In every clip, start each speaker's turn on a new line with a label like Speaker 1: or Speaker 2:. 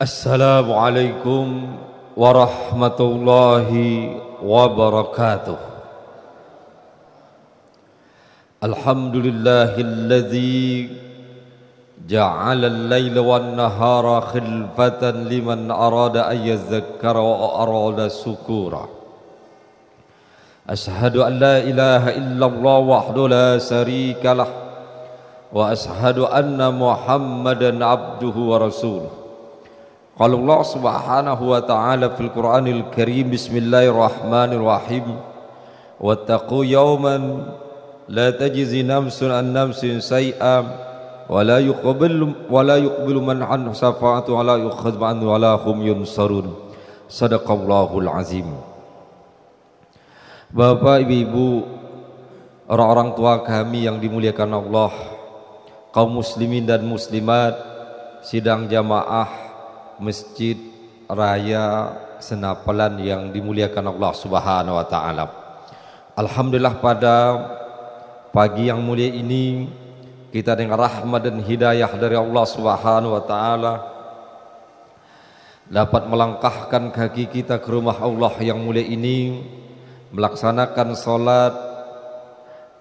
Speaker 1: Assalamualaikum warahmatullahi wabarakatuh. Alhamdulillahilladzi ja'ala al-laila wan-nahara khilfatan liman arada an yadhakkara wa arada syukura. Ashhadu an la ilaha illallah wahdahu la syarika lah wa ashhadu anna Muhammadan abduhu wa rasuluh. Qala Allah subhanahu wa ta'ala fil Qur'anil Karim, bismillahirrahmanirrahim, wattaqu yawman la tajzi nafsun an nafsin shay'an wa la yuqbalu man anhu syafa'atu wa la yukhadhu anhu wa la hum yunsarun. Sadaqallahul azim. Bapak, Ibu, orang-orang tua kami yang dimuliakan Allah, kaum muslimin dan muslimat, sidang jamaah Masjid Raya Senapelan yang dimuliakan Allah Subhanahu wa taala. Alhamdulillah, pada pagi yang mulia ini kita dengan rahmat dan hidayah dari Allah Subhanahu wa taala dapat melangkahkan kaki kita ke rumah Allah yang mulia ini, melaksanakan salat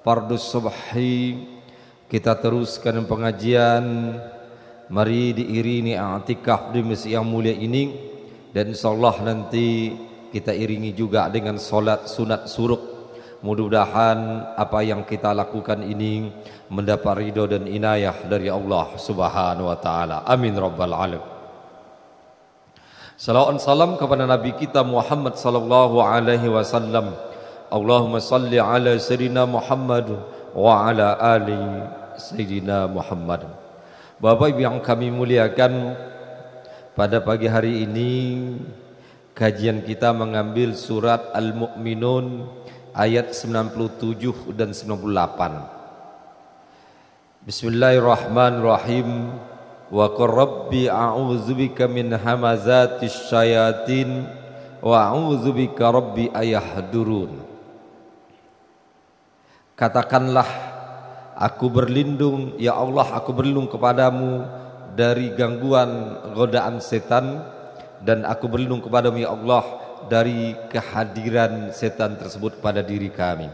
Speaker 1: fardus subhi. Kita teruskan pengajian. Mari diiringi i'tikaf di masjid yang mulia ini, dan insyaallah nanti kita iringi juga dengan salat sunat suruk. Mudah-mudahan apa yang kita lakukan ini mendapat ridho dan inayah dari Allah Subhanahu wa taala. Amin rabbal alamin. Salawat salam kepada Nabi kita Muhammad sallallahu alaihi wasallam. Allahumma salli ala sayyidina Muhammad wa ala ali sayyidina Muhammad. Bapak Ibu yang kami muliakan, pada pagi hari ini kajian kita mengambil surat Al-Mu'minun ayat 97 dan 98. Bismillahirrahmanirrahim. Wa qur rabbi a'udzubika min hamazatis syayatin wa a'udzubika rabbi ayahdurun. Katakanlah, aku berlindung, ya Allah, aku berlindung kepadamu dari gangguan godaan setan, dan aku berlindung kepadamu ya Allah dari kehadiran setan tersebut pada diri kami.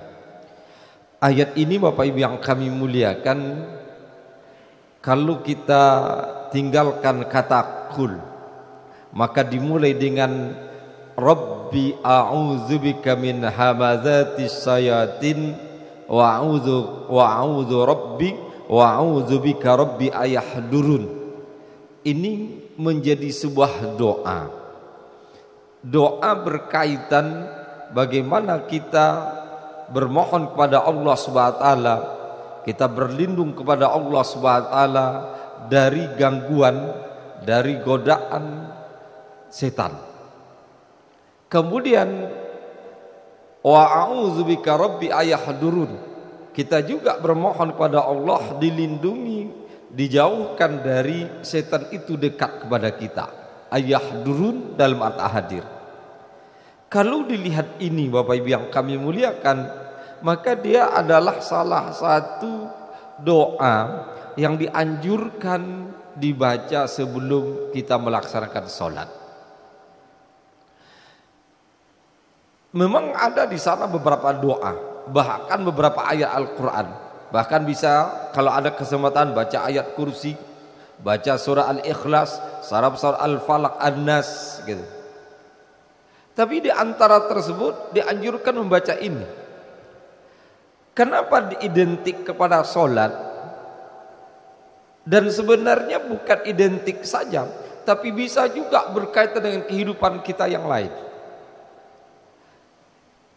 Speaker 1: Ayat ini Bapak Ibu yang kami muliakan, kalau kita tinggalkan kata kul, maka dimulai dengan Rabbi a'udzubika min hamazatis syayatin wa a'udzu bika rabbi ayahdurun. Ini menjadi sebuah doa. Doa berkaitan bagaimana kita bermohon kepada Allah Subhanahu wa taala, kita berlindung kepada Allah Subhanahu wa taala dari gangguan, dari godaan setan. Kemudian wa a'udzubika rabbi ayahdurun, kita juga bermohon kepada Allah dilindungi, dijauhkan dari setan itu dekat kepada kita. Ayahdurun dalam arti hadir. Kalau dilihat ini Bapak Ibu yang kami muliakan, maka dia adalah salah satu doa yang dianjurkan dibaca sebelum kita melaksanakan sholat. Memang ada di sana beberapa doa, bahkan beberapa ayat Al-Quran. Bahkan bisa kalau ada kesempatan baca ayat kursi, baca surah Al-Ikhlas, surah Al-Falaq, An-Nas gitu. Tapi di antara tersebut dianjurkan membaca ini. Kenapa diidentik kepada sholat? Dan sebenarnya bukan identik saja, tapi bisa juga berkaitan dengan kehidupan kita yang lain.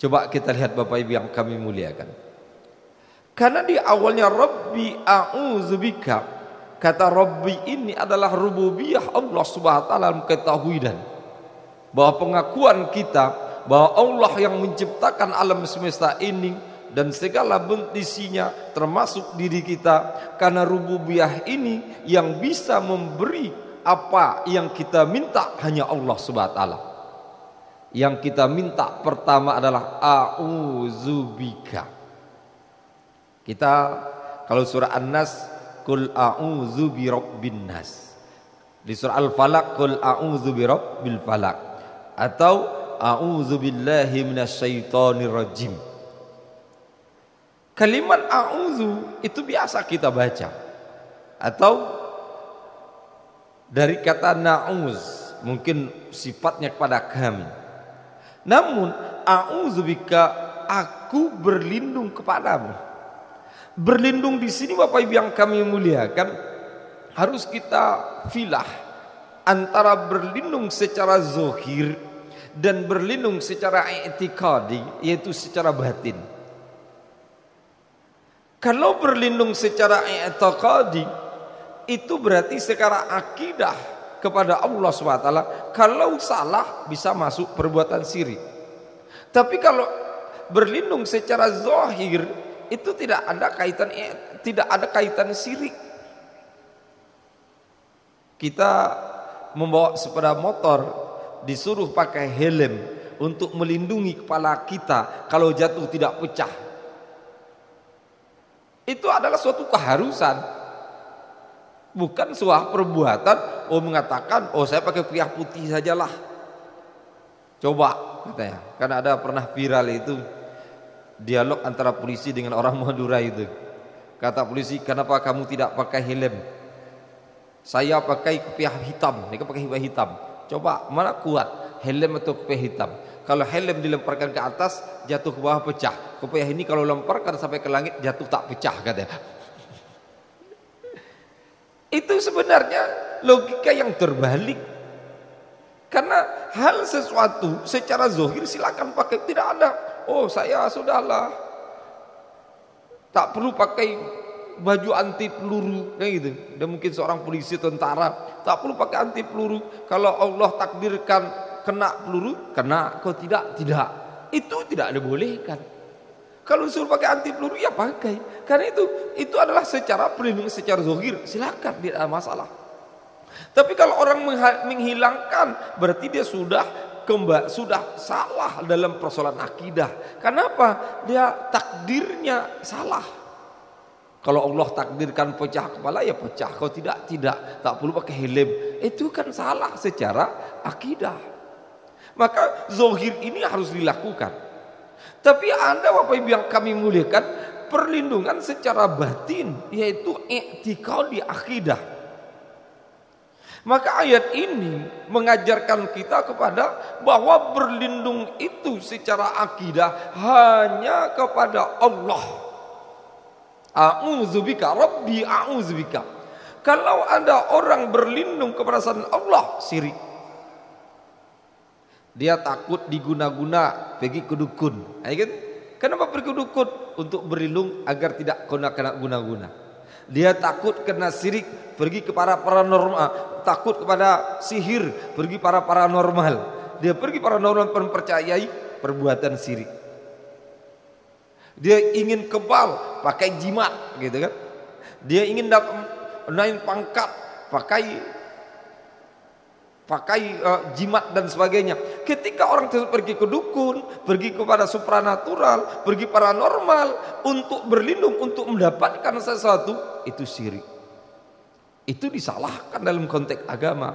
Speaker 1: Coba kita lihat Bapak Ibu yang kami muliakan. Karena di awalnya Rabbi a'udzubika, kata Rabbi ini adalah rububiyah Allah Subhanahu wa taala, ketahuidan bahwa pengakuan kita bahwa Allah yang menciptakan alam semesta ini dan segala bentuk isinya termasuk diri kita, karena rububiyah ini yang bisa memberi apa yang kita minta hanya Allah Subhanahu wa taala. Yang kita minta pertama adalah a'udzubika. Kita kalau surah An-Nas, Qul a'udzu birabbin nas. Di surah Al-Falaq, qul a'udzu birabbil falaq atau a'udzu billahi minasyaitonir rajim. Kalimat a'udzu itu biasa kita baca, atau dari kata na'uz, mungkin sifatnya kepada kami. Namun a'udzubika, aku berlindung kepadamu. Berlindung di sini Bapak Ibu yang kami muliakan, harus kita filah antara berlindung secara zahir dan berlindung secara i'tiqadi, yaitu secara batin. Kalau berlindung secara i'tiqadi itu berarti secara akidah kepada Allah SWT. Kalau salah bisa masuk perbuatan syirik. Tapi kalau berlindung secara zahir itu tidak ada kaitan syirik. Kita membawa sepeda motor disuruh pakai helm untuk melindungi kepala kita kalau jatuh tidak pecah. Itu adalah suatu keharusan, bukan sebuah perbuatan. Mengatakan saya pakai kopiah putih sajalah. Coba katanya, karena ada pernah viral itu dialog antara polisi dengan orang Madura itu. Kata polisi, kenapa kamu tidak pakai helm? Saya pakai kopiah hitam, mereka pakai kopiah hitam. Coba mana kuat, helm atau kopiah hitam? Kalau helm dilemparkan ke atas, jatuh ke bawah pecah. Kopiah ini kalau lemparkan sampai ke langit, jatuh tak pecah katanya. Itu sebenarnya logika yang terbalik. Karena hal sesuatu secara zahir silakan pakai, tidak ada. Saya sudahlah, tak perlu pakai baju anti peluru kayak gitu. Dan mungkin seorang polisi tentara tak perlu pakai anti peluru. Kalau Allah takdirkan kena peluru, kena. Kalau tidak, itu tidak dibolehkan. Kalau disuruh pakai anti peluru ya pakai, karena itu adalah secara perlindungan secara zahir, silakan, tidak ada masalah. Tapi kalau orang menghilangkan, berarti dia sudah salah dalam persoalan akidah. Kenapa? Dia takdirnya salah. Kalau Allah takdirkan pecah kepala ya pecah, kalau tidak, tak perlu pakai helm. Itu kan salah secara akidah. Maka zahir ini harus dilakukan. Tapi Anda Bapak Ibu yang kami muliakan, perlindungan secara batin, yaitu i'tiqadi akidah. Maka ayat ini mengajarkan kita kepada bahwa berlindung itu secara akidah hanya kepada Allah. A'udzubika Rabbi a'udzubika. Kalau ada orang berlindung kepada selain Allah, syirik. Dia takut diguna-guna pergi ke dukun. Kenapa pergi ke dukun? Untuk berlindung agar tidak kena guna-guna. Dia takut kena syirik, pergi ke para paranormal. Takut kepada sihir, pergi para paranormal. Dia pergi paranormal mempercayai perbuatan syirik. Dia ingin kebal, pakai jimat, gitu kan? Dia ingin naik pangkat, pakai jimat dan sebagainya. Ketika orang tersebut pergi ke dukun, pergi kepada supranatural, pergi paranormal untuk berlindung, untuk mendapatkan sesuatu, itu syirik. Itu disalahkan dalam konteks agama.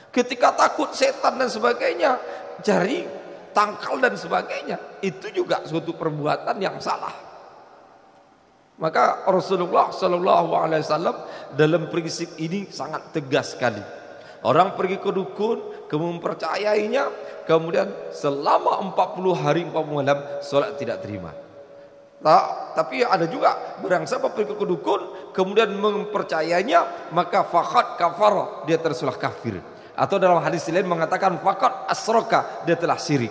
Speaker 1: Ketika takut setan dan sebagainya, cari tangkal dan sebagainya, itu juga suatu perbuatan yang salah. Maka Rasulullah SAW dalam prinsip ini sangat tegas sekali. Orang pergi ke dukun, kemudian mempercayainya, kemudian selama 40 hari 40 malam sholat tidak terima. Tapi ada juga barang siapa pergi ke dukun, kemudian mempercayainya, maka faqad kafara, dia tersulah kafir. Atau dalam hadis lain mengatakan faqad asroka, dia telah syirik.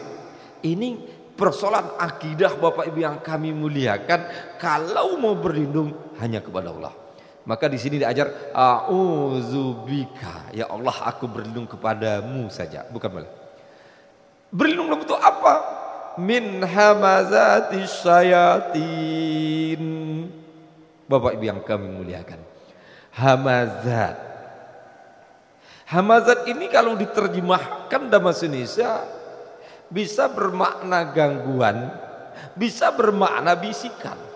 Speaker 1: Ini persoalan akidah Bapak Ibu yang kami muliakan. Kalau mau berlindung hanya kepada Allah. Maka di sini diajar a'udzubika, ya Allah aku berlindung kepadamu saja, bukan malah. Berlindung dalam bentuk apa? Min hamazati syayatin. Bapak Ibu yang kami muliakan, hamazat. Hamazat ini kalau diterjemahkan dalam bahasa Indonesia bisa bermakna gangguan, bisa bermakna bisikan.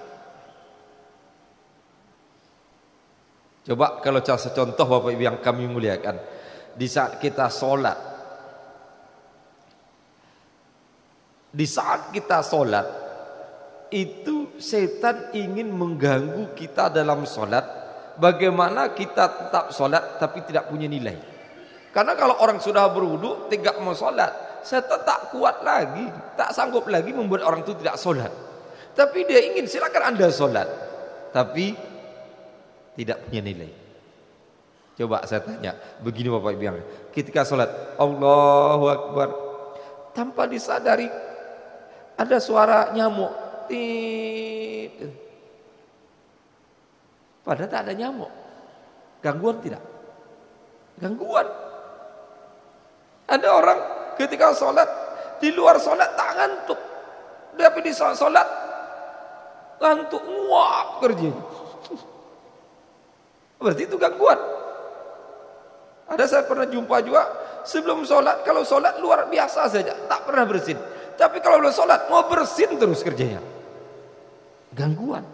Speaker 1: Coba kalau contoh Bapak Ibu yang kami muliakan, di saat kita sholat, itu setan ingin mengganggu kita dalam sholat. Bagaimana kita tetap sholat tapi tidak punya nilai? Karena kalau orang sudah berwudu, tidak mau sholat, setan tak kuat lagi, tak sanggup lagi membuat orang itu tidak sholat. Tapi dia ingin silakan Anda sholat, tapi tidak punya nilai. Coba saya tanya, begini Bapak Ibu yang ketika sholat Allahu Akbar, tanpa disadari ada suara nyamuk, tit. Padahal tak ada nyamuk. Gangguan tidak? Gangguan. Ada orang ketika sholat, di luar sholat tak ngantuk, tapi di sholat ngantuk nguap kerja. Berarti itu gangguan. Ada saya pernah jumpa juga sebelum sholat, kalau sholat luar biasa saja, tak pernah bersin. Tapi kalau belum sholat mau bersin terus kerjanya. Gangguan.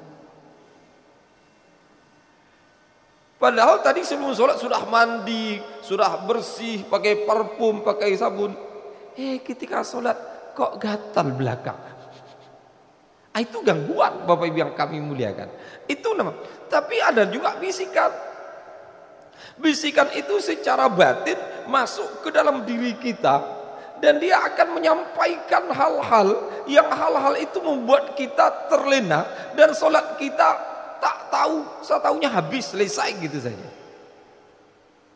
Speaker 1: Padahal tadi sebelum sholat sudah mandi, sudah bersih, pakai parfum, pakai sabun. Ketika sholat kok gatal belakang. Itu gangguan Bapak Ibu yang kami muliakan. Itu nama. Tapi ada juga bisikan. Bisikan itu secara batin masuk ke dalam diri kita, dan dia akan menyampaikan hal-hal yang hal-hal itu membuat kita terlena, dan sholat kita tak tahu, setaunya habis, selesai gitu saja.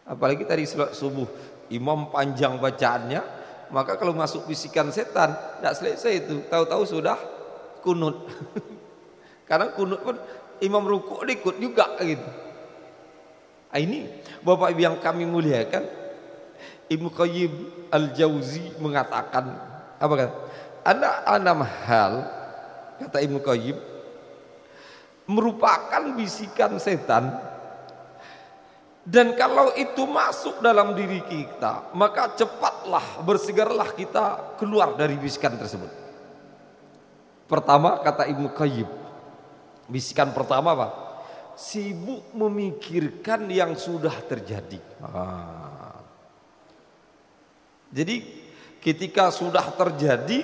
Speaker 1: Apalagi tadi sholat subuh imam panjang bacaannya, maka kalau masuk bisikan setan tidak selesai itu, tahu-tahu sudah kunut. Karena kunut pun imam rukuk ikut juga gitu. Ini Bapak Ibu yang kami muliakan, Ibnu Qayyim Al-Jauzi mengatakan apa kata? Ada 6 hal, kata Ibnu Qayyim, merupakan bisikan setan, dan kalau itu masuk dalam diri kita, maka cepatlah bersegeralah kita keluar dari bisikan tersebut. Pertama, kata Ibnu Qayyim, bisikan pertama apa? Sibuk memikirkan yang sudah terjadi. Jadi ketika sudah terjadi,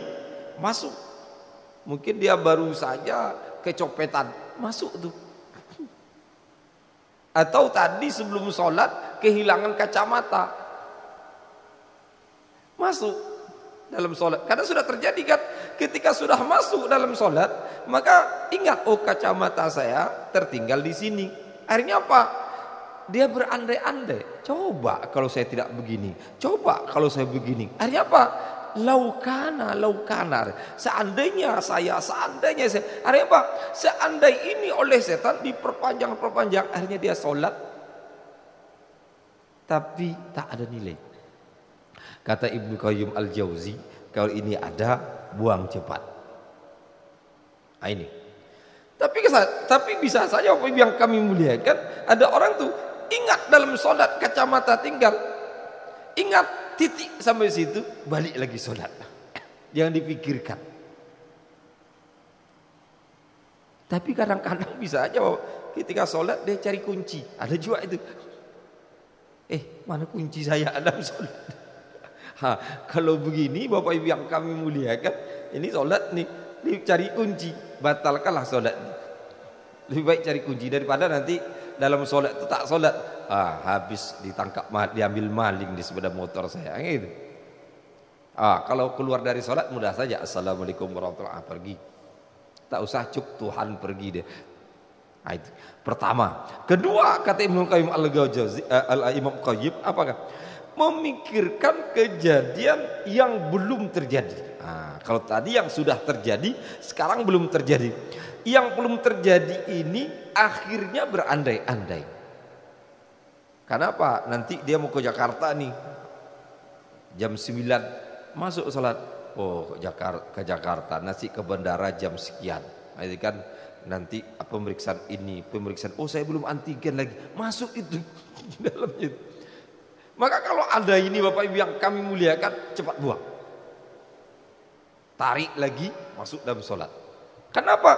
Speaker 1: masuk. Mungkin dia baru saja kecopetan, masuk tuh. Atau tadi sebelum sholat kehilangan kacamata, masuk dalam sholat. Karena sudah terjadi kan. Ketika sudah masuk dalam sholat, maka ingat, oh kacamata saya tertinggal di sini. Akhirnya apa? Dia berandai-andai. Coba kalau saya tidak begini. Coba kalau saya begini. Akhirnya apa? Laukana. Seandainya saya. Akhirnya apa? Seandai ini oleh setan diperpanjang. Akhirnya dia sholat, tapi tak ada nilai. Kata Ibnu Qayyim Al-Jauzi, kalau ini ada, buang cepat. Ini. Tapi bisa saja Bapak Ibu yang kami muliakan, ada orang tuh ingat dalam sholat kacamata tinggal, ingat titik sampai situ, balik lagi sholat. Jangan dipikirkan. Tapi kadang-kadang bisa aja ketika sholat dia cari kunci. Ada juga itu. Mana kunci saya dalam sholat? Kalau begini Bapak Ibu yang kami muliakan, ini sholat nih, cari kunci, batalkanlah sholat. Lebih baik cari kunci daripada nanti dalam sholat itu tak sholat, habis ditangkap, diambil maling di sepeda motor saya gitu. Kalau keluar dari sholat mudah saja, assalamualaikum warahmatullahi wabarakatuh, pergi. Tak usah cuk Tuhan pergi deh. Itu pertama. Kedua, kata Imam Qayyim Imam Qayyim, apakah? Memikirkan kejadian yang belum terjadi. Kalau tadi yang sudah terjadi, sekarang belum terjadi. Yang belum terjadi ini akhirnya berandai-andai. Kenapa? Nanti dia mau ke Jakarta nih, jam 9 masuk sholat. Ke Jakarta, nanti ke bandara jam sekian. Itu kan nanti pemeriksaan ini, pemeriksaan. Saya belum antigen lagi. Masuk itu dalam itu. Maka kalau ada ini Bapak Ibu yang kami muliakan, cepat buang. Tarik lagi, masuk dalam sholat. Kenapa?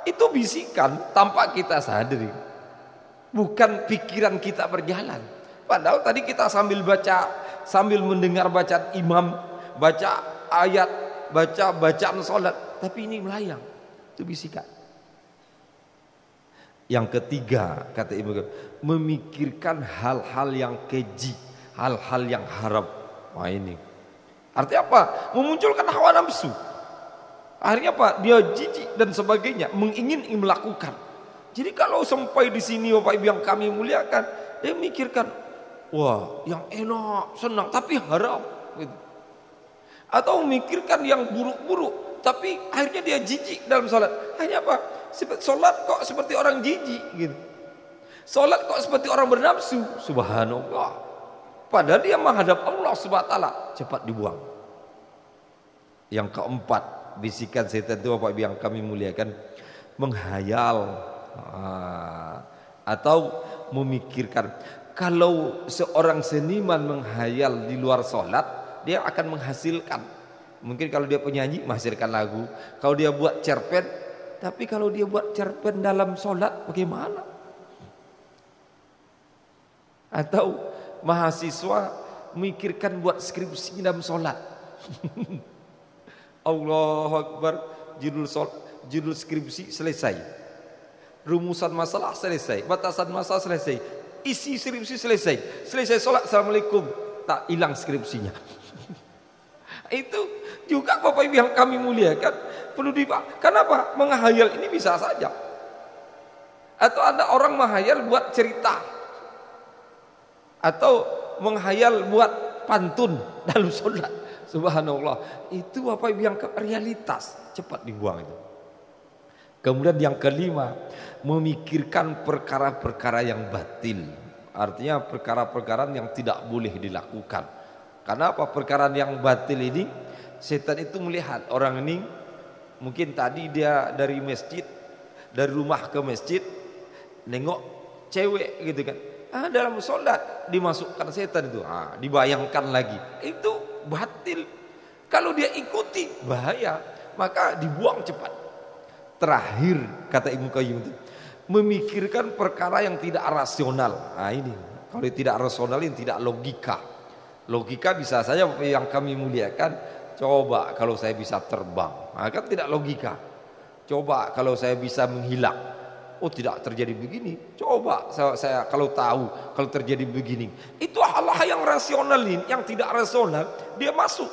Speaker 1: Itu bisikan tanpa kita sadari. bukan pikiran kita berjalan. Padahal tadi kita sambil baca, sambil mendengar bacaan imam, baca ayat, baca bacaan sholat, tapi ini melayang, itu bisikan. Yang ketiga, kata Ibnu Qayyim, memikirkan hal-hal yang keji, hal-hal yang haram. Wah ini artinya apa? Memunculkan hawa nafsu. Akhirnya apa? Dia jijik dan sebagainya, ingin melakukan. Jadi kalau sampai di sini Bapak Ibu yang kami muliakan, dia mikirkan, wah yang enak, senang, tapi haram. Gitu. Atau memikirkan yang buruk-buruk, tapi akhirnya dia jijik dalam sholat. Akhirnya apa? Sholat kok seperti orang jijik. Gitu. Sholat kok seperti orang bernafsu. Subhanallah. Padahal dia menghadap Allah Subhanahu wa taala, cepat dibuang. Yang keempat, bisikan setan itu Bapak Ibu yang kami muliakan, menghayal atau memikirkan. Kalau seorang seniman menghayal di luar sholat, dia akan menghasilkan. Mungkin kalau dia penyanyi menghasilkan lagu, kalau dia buat cerpen. Tapi kalau dia buat cerpen dalam sholat bagaimana? Atau mahasiswa memikirkan buat skripsi dalam sholat. Allahu Akbar, judul skripsi selesai, rumusan masalah selesai, batasan masalah selesai, isi skripsi selesai sholat, assalamualaikum, tak hilang skripsinya. Itu juga Bapak Ibu yang kami muliakan perlu dibahas. Kenapa? Menghayal ini bisa saja. Atau ada orang menghayal buat cerita, atau menghayal buat pantun dalam sholat. Subhanallah, itu Bapak Ibu yang realitas, cepat dibuang itu. Kemudian yang kelima, memikirkan perkara-perkara yang batil. Artinya perkara-perkara yang tidak boleh dilakukan. Karena apa? Perkara yang batil ini, setan itu melihat orang ini, mungkin tadi dia dari masjid, dari rumah ke masjid, nengok cewek gitu kan. Dalam sholat dimasukkan setan itu, dibayangkan lagi, itu batil. Kalau dia ikuti bahaya, maka dibuang cepat. Terakhir kata Ibnu Qayyim itu, memikirkan perkara yang tidak rasional. Ini kalau tidak rasional, ini tidak logika. Logika bisa saja yang kami muliakan, coba kalau saya bisa terbang, kan tidak logika. Coba kalau saya bisa menghilang, oh tidak terjadi begini. Coba saya kalau tahu kalau terjadi begini. Itu hal-hal yang rasional ini, yang tidak rasional dia masuk.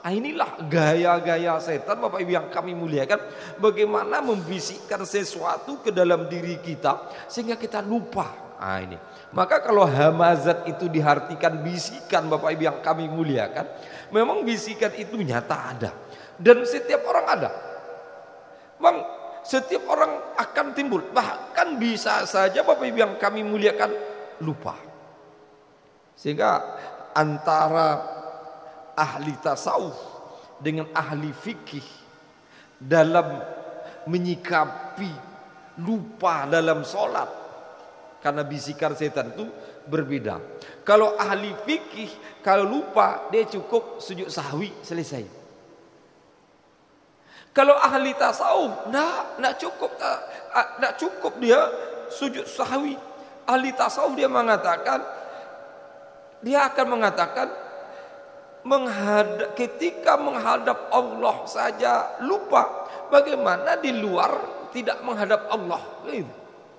Speaker 1: Inilah gaya-gaya setan Bapak Ibu yang kami muliakan, bagaimana membisikkan sesuatu ke dalam diri kita sehingga kita lupa. Ini. Maka kalau hamazat itu diartikan bisikan Bapak Ibu yang kami muliakan, memang bisikan itu nyata ada dan setiap orang ada. Bang, setiap orang akan timbul, bahkan bisa saja Bapak Ibu yang kami muliakan lupa. Sehingga antara ahli tasawuf dengan ahli fikih dalam menyikapi lupa dalam sholat karena bisikan setan itu berbeda. Kalau ahli fikih kalau lupa dia cukup sujud sahwi selesai. Kalau ahli tasawuf enggak cukup dia sujud sahwi. Ahli tasawuf dia akan mengatakan ketika menghadap Allah saja lupa, bagaimana di luar tidak menghadap Allah.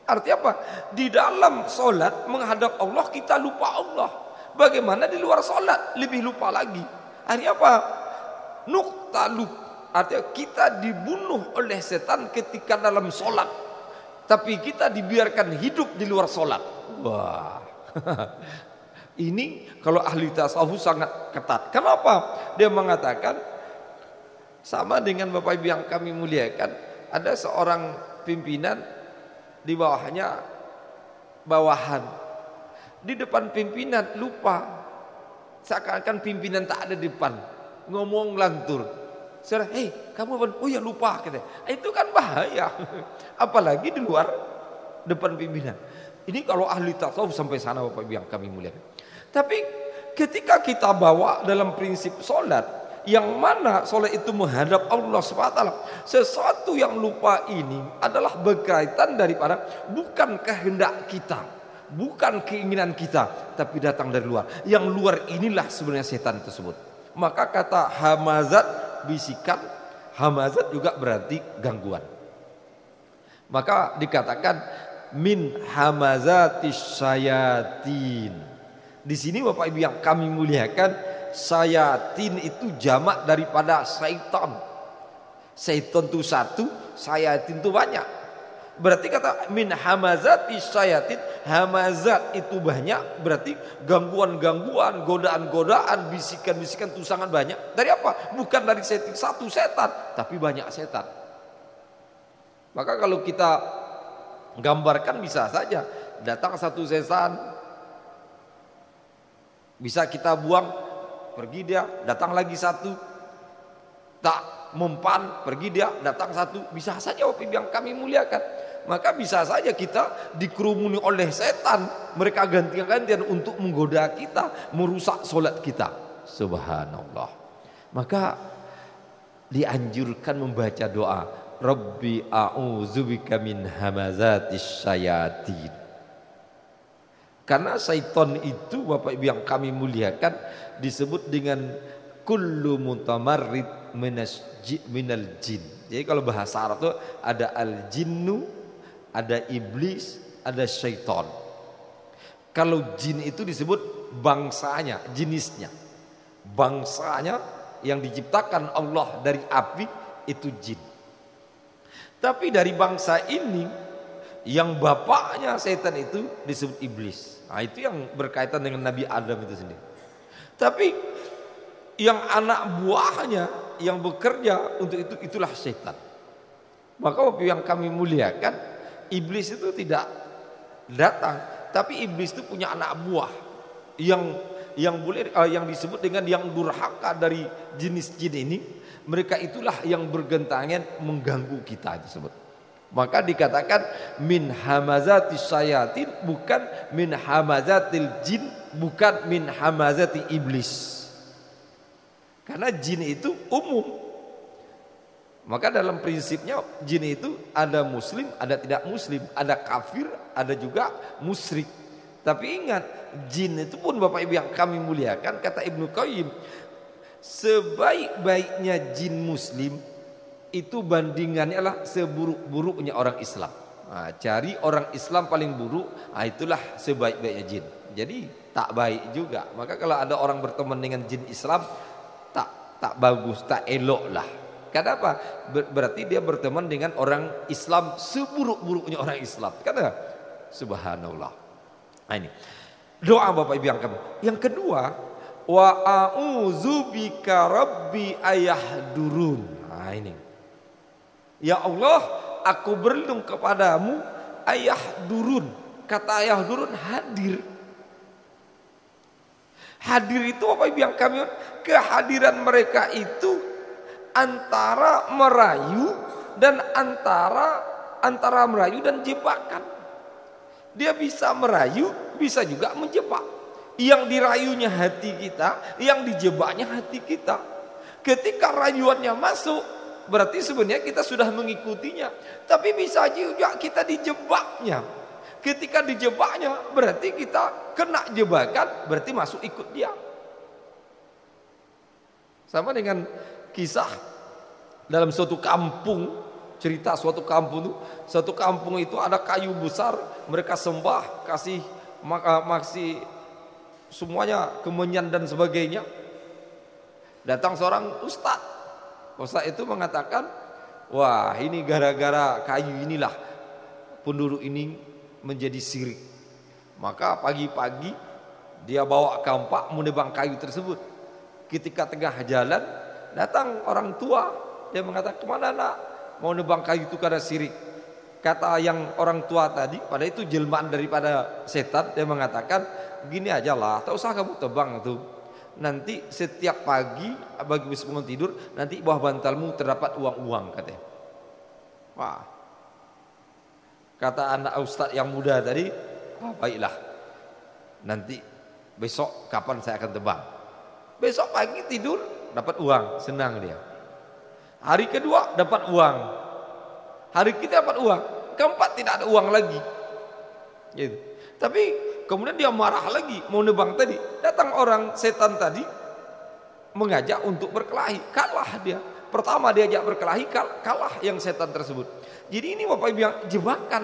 Speaker 1: Artinya apa? Di dalam solat menghadap Allah kita lupa Allah, bagaimana di luar solat lebih lupa lagi. Artinya apa? Nuktalub, artinya kita dibunuh oleh setan ketika dalam solat, tapi kita dibiarkan hidup di luar solat. Wah. Ini kalau ahli tasawuf sangat ketat. Kenapa? Dia mengatakan sama dengan Bapak Ibu yang kami muliakan, ada seorang pimpinan, di bawahnya bawahan. Di depan pimpinan lupa, seakan-akan pimpinan tak ada di depan, ngomong lantur. Saya, kamu apa? Oh ya lupa, katanya. Itu kan bahaya. Apalagi di luar depan pimpinan. Ini kalau ahli tasawuf sampai sana Bapak Ibu yang kami muliakan. Tapi ketika kita bawa dalam prinsip sholat, yang mana sholat itu menghadap Allah SWT, sesuatu yang lupa ini adalah berkaitan daripada bukan kehendak kita. bukan keinginan kita, tapi datang dari luar. Yang luar inilah sebenarnya setan tersebut. Maka kata hamazat, bisikan, hamazat juga berarti gangguan. Maka dikatakan min hamazatis syayatin. Di sini Bapak Ibu yang kami muliakan, syayatin itu jamak daripada syaitan. Syaitan itu satu, syayatin itu banyak. Berarti kata min hamazatis syayatin, hamazat itu banyak, berarti gangguan-gangguan, godaan-godaan, bisikan-bisikan, tusangan banyak. Dari apa? Bukan dari satu setan, tapi banyak setan. Maka kalau kita gambarkan bisa saja datang satu setan, bisa kita buang, pergi dia, datang lagi satu, tak mempan, pergi dia, datang satu. Bisa saja yang kami muliakan. Maka bisa saja kita dikerumuni oleh setan, mereka ganti-gantian untuk menggoda kita, merusak solat kita. Subhanallah. Maka dianjurkan membaca doa Rabbi a'udzubika min hamazatis syayatin. Karena syaitan itu Bapak Ibu yang kami muliakan disebut dengan kullu mutamarrid minal jin. Jadi kalau bahasa Arab itu ada al-jinnu, ada iblis, ada syaitan. Kalau jin itu disebut bangsanya, jenisnya. Bangsanya yang diciptakan Allah dari api itu jin. Tapi dari bangsa ini yang bapaknya setan itu disebut iblis. Nah, itu yang berkaitan dengan Nabi Adam itu sendiri. Tapi yang anak buahnya yang bekerja untuk itu, itulah setan. Maka waktu yang kami muliakan, iblis itu tidak datang, tapi iblis itu punya anak buah yang disebut dengan yang durhaka dari jenis jin ini. Mereka itulah yang bergentangan mengganggu kita tersebut. Maka dikatakan min hamazatis syayatin, bukan min hamazatil jin, bukan min hamazati iblis. Karena jin itu umum. Maka dalam prinsipnya jin itu ada muslim, ada tidak muslim, ada kafir, ada juga musyrik. Tapi ingat, jin itu pun Bapak Ibu yang kami muliakan, kata Ibnu Qayyim, sebaik-baiknya jin muslim itu bandingannya adalah seburuk-buruknya orang Islam. Nah, cari orang Islam paling buruk, nah itulah sebaik-baiknya jin. Jadi tak baik juga. Maka kalau ada orang berteman dengan jin Islam, tak bagus, tak elok lah. Kenapa? Berarti dia berteman dengan orang Islam seburuk-buruknya orang Islam. Karena subhanallah. Nah, ini doa Bapak Ibu yang kami. Yang kedua, wa a'udzubika rabbi ayahdurun. Nah, ini. Ya Allah, aku berlindung kepadamu ayahdurun. Kata ayahdurun hadir. Hadir itu apa yang kami, kehadiran mereka itu antara merayu dan antara merayu dan jebakan. Dia bisa merayu, bisa juga menjebak. Yang dirayunya hati kita, yang dijebaknya hati kita. Ketika rayuannya masuk, berarti sebenarnya kita sudah mengikutinya. Tapi bisa juga kita dijebaknya. Ketika dijebaknya, berarti kita kena jebakan, berarti masuk ikut dia. Sama dengan kisah dalam suatu kampung, cerita suatu kampung itu, satu kampung itu ada kayu besar, mereka sembah, kasih semuanya kemenyan dan sebagainya. Datang seorang ustaz itu mengatakan, wah ini gara-gara kayu inilah penduduk ini menjadi syirik. Maka pagi-pagi dia bawa kampak menebang kayu tersebut. Ketika tengah jalan datang orang tua, dia mengatakan, kemana nak? Mau nebang kayu itu karena syirik. Kata yang orang tua tadi, pada itu jelmaan daripada setan, dia mengatakan, gini aja lah, tak usah kamu tebang itu. Nanti setiap pagi bagi bangun tidur, nanti bawah bantalmu terdapat uang-uang, katanya. Wah, kata anak ustaz yang muda tadi, baiklah, nanti besok kapan saya akan tebang. Besok pagi tidur dapat uang, senang dia. Hari kedua dapat uang, hari ketiga dapat uang, keempat tidak ada uang lagi. Gitu. Tapi kemudian dia marah lagi, mau nebang tadi. Datang orang setan tadi mengajak untuk berkelahi, kalah dia. Pertama diajak berkelahi, kalah yang setan tersebut. Jadi ini Bapak Ibu yang jebakan.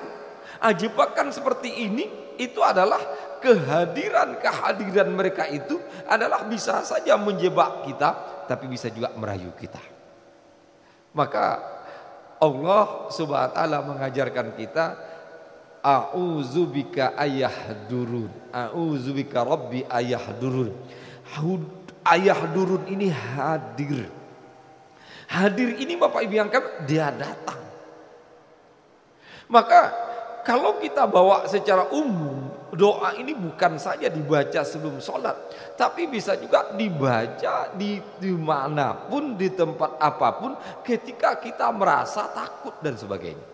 Speaker 1: Jebakan seperti ini itu adalah kehadiran mereka itu adalah bisa saja menjebak kita, tapi bisa juga merayu kita. Maka Allah Subhanahu wa taala mengajarkan kita, a'udzubika ayahdurun, a'udzubika rabbi ayahdurun. Ayahdurun ini hadir. Hadir ini Bapak Ibu yang dia datang. Maka kalau kita bawa secara umum, doa ini bukan saja dibaca sebelum sholat, tapi bisa juga dibaca dimanapun, di tempat apapun, ketika kita merasa takut dan sebagainya.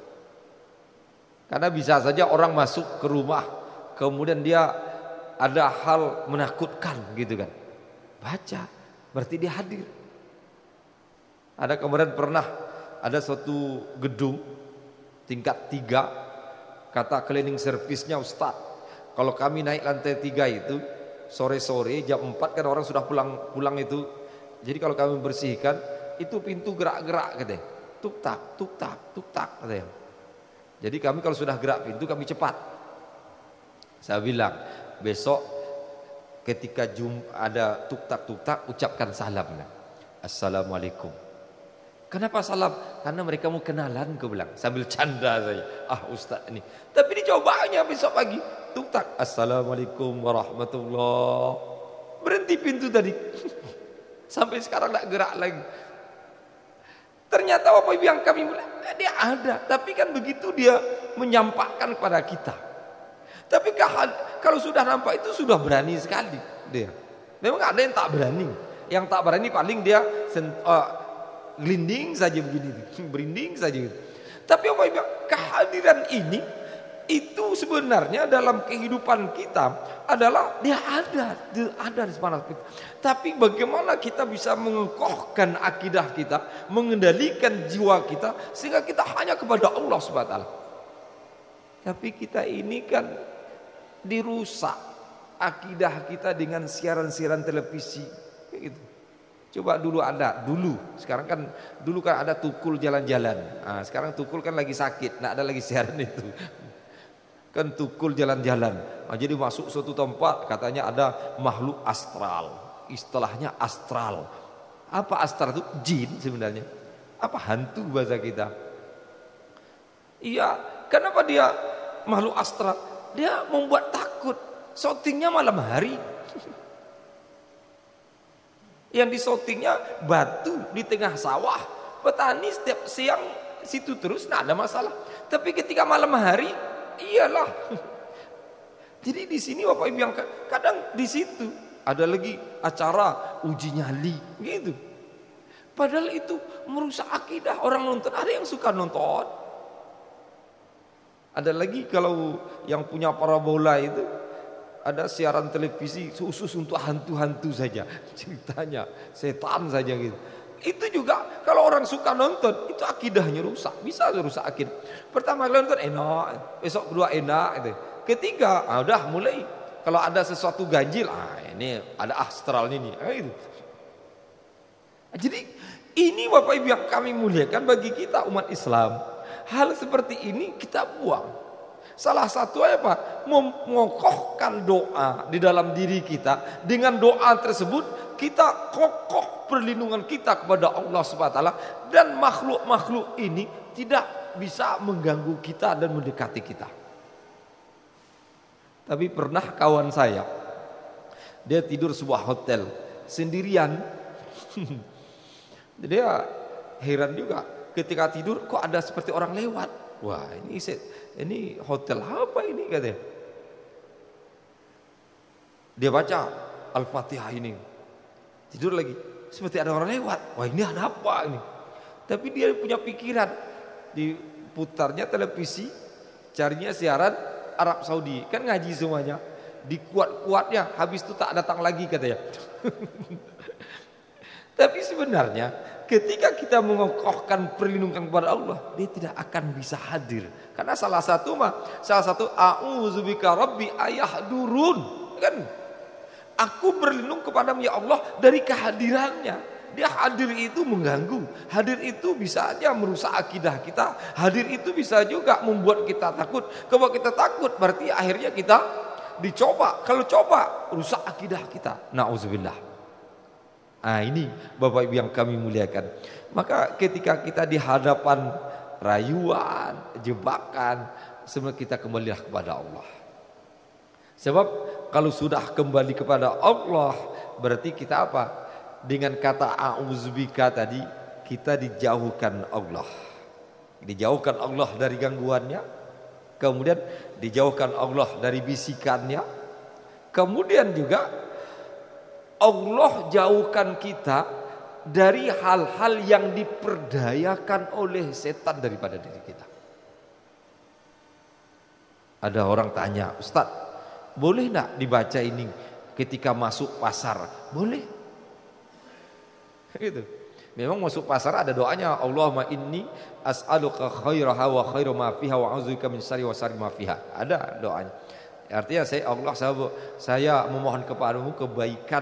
Speaker 1: Karena bisa saja orang masuk ke rumah, kemudian dia ada hal menakutkan gitu kan. Baca, berarti dia hadir. Ada kemarin pernah ada suatu gedung tingkat 3, kata cleaning service-nya, Ustaz, kalau kami naik lantai 3 itu sore-sore jam 4 kan orang sudah pulang itu. Jadi kalau kami bersihkan itu pintu gerak-gerak katanya. Tuk tak katanya. Jadi kami kalau sudah gerak pintu kami cepat. Saya bilang, besok ketika ada tuk tak ucapkan salam. Assalamualaikum. Kenapa salam? Karena mereka mau kenalan, gue bilang sambil canda saya. Ustaz ini. Tapi dicobanya besok pagi. Tuk tak. Assalamualaikum warahmatullah. Berhenti pintu tadi. Sampai sekarang tak gerak lagi. Ternyata Bapak Ibu yang kami mulai, dia ada. Tapi kan begitu dia menyampaikan kepada kita. Tapi kalau sudah nampak itu sudah berani sekali dia. Memang ada yang tak berani. Yang tak berani paling dia gelinding saja begini, berinding saja. Tapi Bapak Ibu, kehadiran ini itu sebenarnya dalam kehidupan kita adalah dia ada di sepanjang kita. Tapi bagaimana kita bisa mengokohkan akidah kita, mengendalikan jiwa kita sehingga kita hanya kepada Allah Subhanahu wa taala. Tapi kita ini kan dirusak akidah kita dengan siaran-siaran televisi kayak gitu. Coba dulu sekarang kan dulu kan ada tukul jalan-jalan. Sekarang tukul kan lagi sakit, nggak ada lagi siaran itu. Kan tukul jalan-jalan. Jadi masuk suatu tempat katanya ada makhluk astral. Istilahnya astral. Apa astral itu? Jin sebenarnya. Apa hantu bahasa kita? Iya, kenapa dia makhluk astral? Dia membuat takut. Syutingnya malam hari. Yang disyutingnya batu di tengah sawah. Petani setiap siang situ terus, nah ada masalah. Tapi ketika malam hari, iyalah. Jadi di sini Bapak Ibu yang kadang di situ ada lagi acara uji nyali gitu. Padahal itu merusak akidah orang nonton. Ada yang suka nonton. Ada lagi kalau yang punya parabola itu ada siaran televisi khusus untuk hantu-hantu saja, ceritanya setan saja gitu. Itu juga kalau orang suka nonton itu akidahnya rusak, bisa rusak akidah. Pertama kali nonton enak, besok kedua enak gitu. Ketiga udah mulai kalau ada sesuatu ganjil, ini ada astral ini gitu. Jadi ini Bapak Ibu yang kami muliakan, bagi kita umat Islam hal seperti ini kita buang. Salah satu apa? Mengokohkan doa di dalam diri kita. Dengan doa tersebut kita kokoh perlindungan kita kepada Allah Subhanahu wa taala, dan makhluk-makhluk ini tidak bisa mengganggu kita dan mendekati kita. Tapi pernah kawan saya, dia tidur sebuah hotel sendirian. Dia heran juga ketika tidur kok ada seperti orang lewat. Wah, ini hotel apa ini katanya. Dia baca Al-Fatihah ini. Tidur lagi, seperti ada orang lewat. Wah, ini ada apa ini? Tapi dia punya pikiran. Diputarnya televisi, carinya siaran Arab Saudi. Kan ngaji semuanya. Dikuat-kuatnya, habis itu tak datang lagi katanya. Tapi sebenarnya ketika kita mengokohkan perlindungan kepada Allah, dia tidak akan bisa hadir. Karena salah satu a'udzubika rabbi ayahdurun, kan? Aku berlindung kepadamu ya Allah dari kehadirannya. Dia hadir itu mengganggu, hadir itu bisa aja merusak akidah kita, hadir itu bisa juga membuat kita takut. Kalau kita takut berarti akhirnya kita dicoba, kalau coba rusak akidah kita. Nauzubillah. Nah ini Bapak Ibu yang kami muliakan. Maka ketika kita di hadapan rayuan, jebakan, semua kita kembalilah kepada Allah. Sebab kalau sudah kembali kepada Allah berarti kita apa? Dengan kata a'udzubika tadi kita dijauhkan Allah. Dijauhkan Allah dari gangguannya, kemudian dijauhkan Allah dari bisikannya, kemudian juga Allah jauhkan kita dari hal-hal yang diperdayakan oleh setan daripada diri kita. Ada orang tanya, Ustaz, boleh enggak dibaca ini ketika masuk pasar? Boleh. Gitu. Memang masuk pasar ada doanya, Allahumma inni as'aluka khairaha wa khairu ma fiha wa a'udzubika min syarri wa syarri ma fiha. Ada doanya. Artinya saya memohon kepadamu kebaikan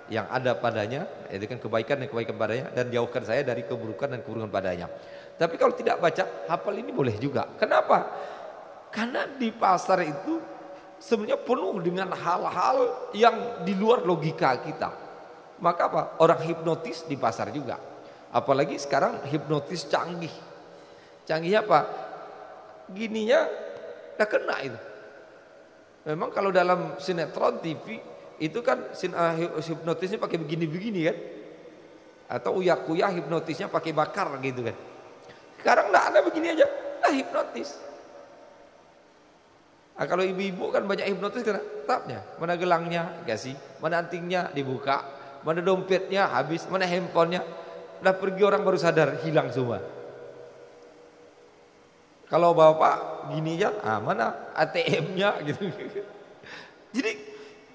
Speaker 1: yang ada padanya, itu kan kebaikan dan kebaikan padanya, dan jauhkan saya dari keburukan dan keburukan padanya. Tapi kalau tidak baca, hafal ini boleh juga. Kenapa? Karena di pasar itu sebenarnya penuh dengan hal-hal yang di luar logika kita. Maka apa? Orang hipnotis di pasar juga. Apalagi sekarang hipnotis canggih. Canggih apa? Gininya udah kena itu. Memang kalau dalam sinetron TV itu kan hipnotisnya pakai begini-begini kan. Atau uya-kuya hipnotisnya pakai bakar gitu kan. Sekarang enggak ada begini aja. Nah hipnotis. Nah, kalau ibu-ibu kan banyak hipnotis karena tapnya. Mana gelangnya kasih, mana antingnya dibuka. Mana dompetnya habis, mana handphonenya, udah pergi orang baru sadar hilang semua. Kalau bapak gini ya, mana ATM-nya gitu. Jadi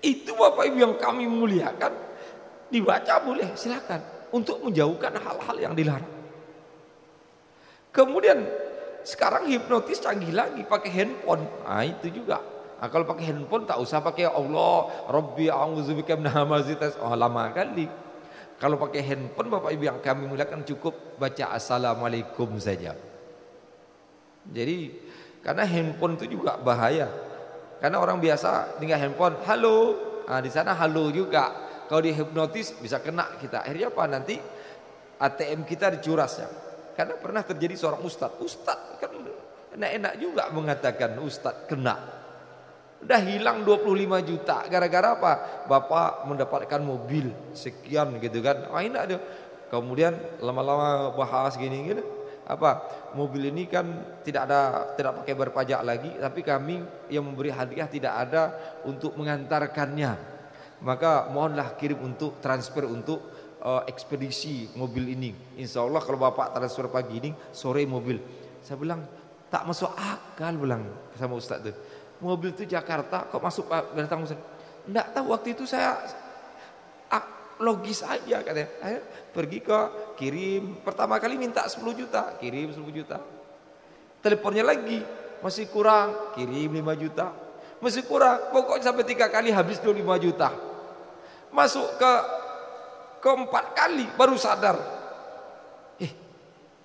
Speaker 1: itu Bapak Ibu yang kami muliakan, dibaca boleh silakan untuk menjauhkan hal-hal yang dilarang. Kemudian sekarang hipnotis canggih lagi pakai handphone, nah itu juga. Nah, kalau pakai handphone tak usah pakai Allah Rabbi a'udzubika min hamazitas, lama kali. Kalau pakai handphone Bapak Ibu yang kami muliakan cukup baca assalamualaikum saja. Jadi karena handphone itu juga bahaya. Karena orang biasa dengan handphone halo, nah, di sana halo juga. Kalau dihipnotis bisa kena kita. Akhirnya apa? Nanti ATM kita dicuras ya. Karena pernah terjadi seorang ustadz kan enak-enak juga mengatakan ustadz kena. Udah hilang 25 juta gara-gara apa? Bapak mendapatkan mobil sekian gitu kan. Wah enak dia. Kemudian lama-lama bahas gini gitu. Apa? Mobil ini kan tidak pakai berpajak lagi, tapi kami yang memberi hadiah tidak ada untuk mengantarkannya. Maka mohonlah kirim untuk transfer untuk ekspedisi mobil ini. Insya Allah kalau Bapak transfer pagi ini, sore mobil. Saya bilang tak masuk akal, bilang sama Ustaz tuh. Mobil itu Jakarta kok masuk datang Ustaz. Enggak tahu, waktu itu saya logis aja katanya. Ayo pergi ke kirim, pertama kali minta 10 juta, kirim 10 juta. Teleponnya lagi masih kurang, kirim 5 juta. Masih kurang, pokoknya sampai 3 kali habis 25 juta. Masuk ke 4 kali baru sadar.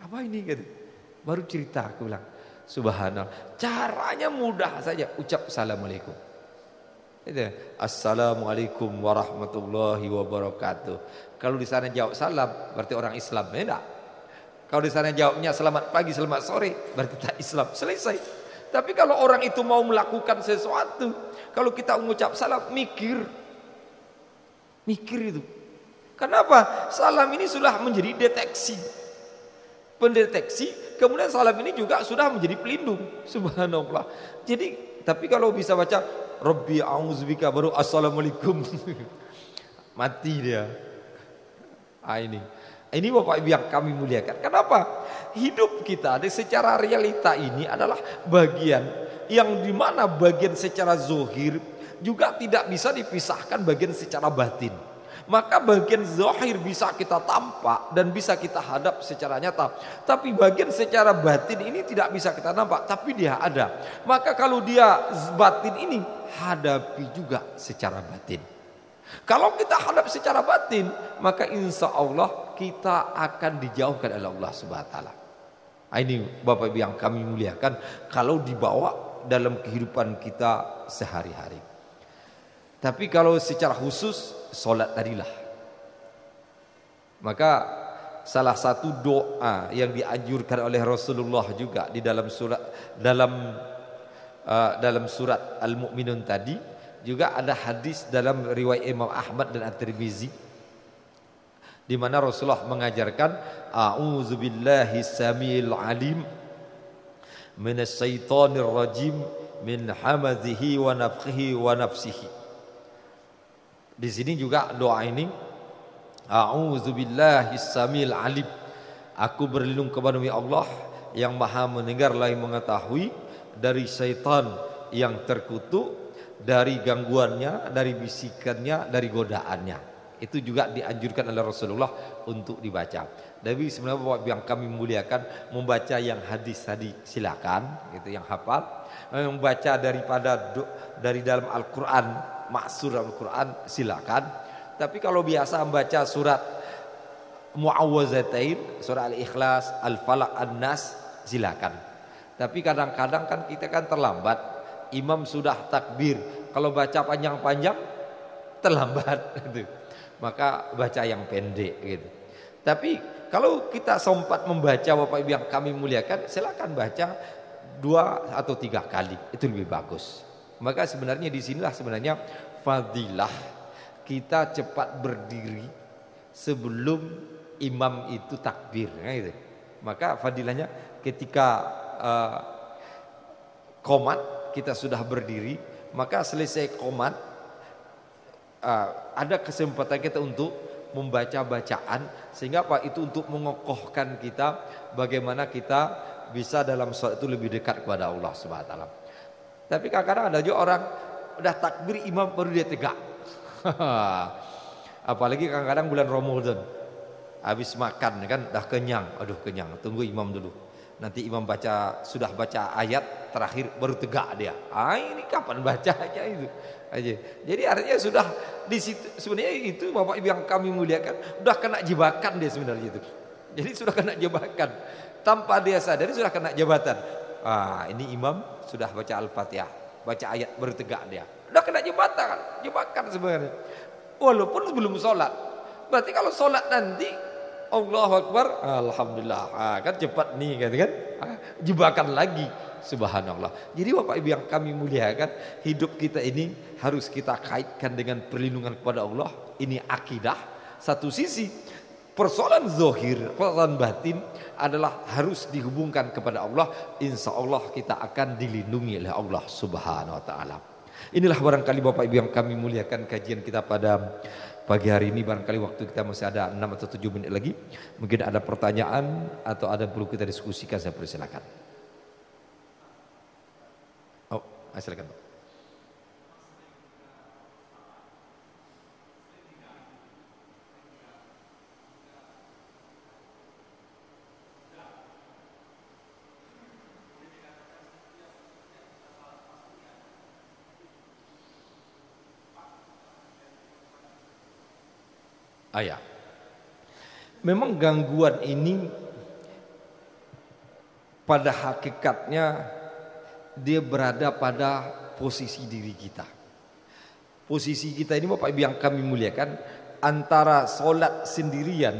Speaker 1: Apa ini gitu. Baru cerita aku bilang. Subhanallah, caranya mudah saja, ucap assalamualaikum. Itu, assalamualaikum warahmatullahi wabarakatuh. Kalau di sana jawab salam, berarti orang Islam, enggak? Kalau di sana jawabnya selamat pagi, selamat sore, berarti tak Islam. Selesai. Tapi kalau orang itu mau melakukan sesuatu, kalau kita mengucap salam, mikir itu. Kenapa? Salam ini sudah menjadi deteksi, pendeteksi. Kemudian salam ini juga sudah menjadi pelindung. Subhanallah. Jadi, tapi kalau bisa baca Rabbi a'udzubika baru assalamualaikum, mati dia. Ini Bapak Ibu yang kami muliakan. Kenapa? Hidup kita secara realita ini adalah bagian yang dimana bagian secara zohir juga tidak bisa dipisahkan bagian secara batin. Maka bagian zahir bisa kita tampak dan bisa kita hadap secara nyata. Tapi bagian secara batin ini tidak bisa kita nampak, tapi dia ada. Maka kalau dia batin ini, hadapi juga secara batin. Kalau kita hadap secara batin, maka insya Allah kita akan dijauhkan oleh Allah Subhanahu wa taala. Ini Bapak Ibu yang kami muliakan, kalau dibawa dalam kehidupan kita sehari-hari. Tapi kalau secara khusus solat tadilah, maka salah satu doa yang dianjurkan oleh Rasulullah juga di dalam surat Al-Mu'minun tadi, juga ada hadis dalam riwayat Imam Ahmad dan At-Tirmizi di mana Rasulullah mengajarkan a'udzubillahi samil alim minas syaitonir rajim min hamazihi wa nafthihi wa nafsihi. Di sini juga doa ini, a'udzubillahi samil alim, aku berlindung kepada Allah yang maha mendengar lagi mengetahui, dari syaitan yang terkutuk, dari gangguannya, dari bisikannya, dari godaannya. Itu juga dianjurkan oleh Rasulullah untuk dibaca. Tapi sebenarnya Bapak yang kami muliakan, membaca yang hadis tadi silakan, gitu, yang hafal. Membaca dari dalam Al-Quran, maksur Al-Quran silakan. Tapi kalau biasa membaca surat Mu'awwazatain, surah Al-Ikhlas, Al-Falaq, An-Nas, silakan. Tapi kadang-kadang kan kita kan terlambat, imam sudah takbir, kalau baca panjang-panjang terlambat gitu. Maka baca yang pendek gitu. Tapi kalau kita sempat membaca, Bapak Ibu yang kami muliakan, silakan baca 2 atau 3 kali, itu lebih bagus. Maka sebenarnya disinilah sebenarnya fadilah kita cepat berdiri sebelum imam itu takbir, gitu. Maka fadilahnya ketika qomat kita sudah berdiri, maka selesai qomat ada kesempatan kita untuk membaca bacaan, sehingga apa itu untuk mengokohkan kita bagaimana kita bisa dalam sholat itu lebih dekat kepada Allah Subhanahu wa taala. Tapi kadang-kadang ada juga orang udah takbir imam baru dia tegak. Apalagi kadang-kadang bulan Ramadan, habis makan kan dah kenyang, aduh kenyang, tunggu imam dulu. Nanti imam sudah baca ayat terakhir baru tegak dia. Ini kapan bacanya itu? Aja. Jadi artinya sudah di situ, sebenarnya itu Bapak Ibu yang kami muliakan, udah kena jebakan dia sebenarnya itu. Jadi sudah kena jebakan. Tanpa dia sadari sudah kena jabatan. Ini imam sudah baca Al-Fatihah, baca ayat baru tegak dia. Udah kena jebakan sebenarnya. Walaupun sebelum sholat. Berarti kalau sholat nanti Allahu Akbar, alhamdulillah, kan cepat nih kan, jebakan lagi, subhanallah. Jadi Bapak Ibu yang kami muliakan, hidup kita ini harus kita kaitkan dengan perlindungan kepada Allah. Ini akidah. Satu sisi persoalan zahir, persoalan batin adalah harus dihubungkan kepada Allah. Insya Allah kita akan dilindungi oleh Allah Subhanahu Wa Taala. Inilah barangkali Bapak Ibu yang kami muliakan kajian kita pada pagi hari ini. Barangkali waktu kita masih ada 6 atau 7 menit lagi. Mungkin ada pertanyaan atau ada yang perlu kita diskusikan, saya persilakan. Silakan Pak. Memang gangguan ini pada hakikatnya dia berada pada posisi diri kita. Posisi kita ini Bapak Ibu yang kami muliakan, antara solat sendirian